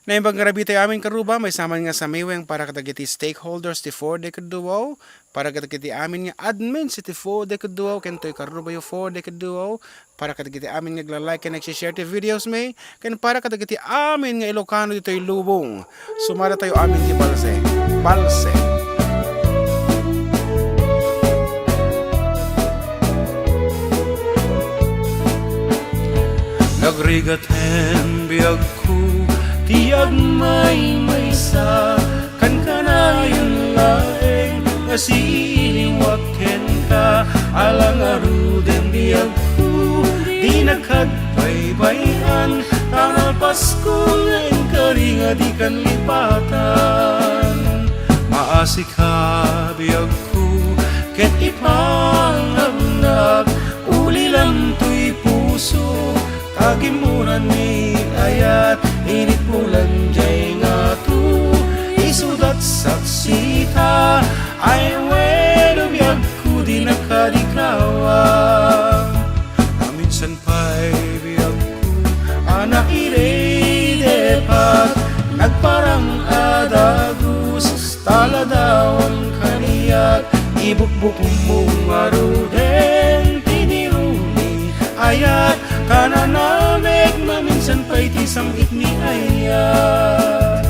Na ibang grabe tayo amin karuba, may saman nga sa Mayweng para katagiti stakeholders ti 4 Decade Duo, para katagiti amin nga admin si ti 4 Decade Duo, kentoy karuba yung 4 Decade Duo, para katagiti amin nga like and nagsishare ti videos may, ken para katagiti amin nga Ilocano dito'y lubong. Sumara tayo amin ti Balse. Balse. Nagrigaten biyag ko tiyag may sa kan kanayon laeng nga siliwaken ka alang aruden biyag ko di nakagbaybayan tangal Pasko nga engkari nga di kan lipatan maasik ha biyag ko ket ipangabnag uli lang to'y puso kagimuran ni ayat init bulan jay nga tu isudat saksita ay wedo biyag ko di nakadikawa minsan pa'y biyag ko anak irey depat nagparang adagus taladawang kaniyat ibukbuk mong maruden tiniruni ayat kananamig maminsan pa'y tisang ikni ayat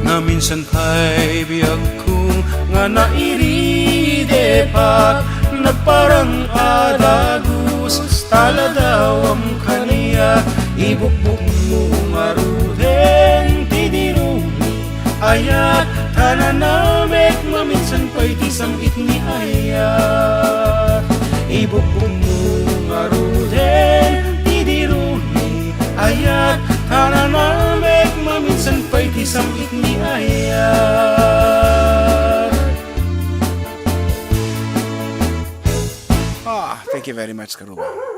na minsan pa'y biyag ko nga nairidepat nagparang adagus taladawam kaniya ibukbuk mo maruden tidirumi ayat tananamik maminsan pa'y tisang itni ayat ibukbuk mo maruden tidirumi ayat tananamik maminsan pa'y tisang itni ayat. Thank you very much, Karuba.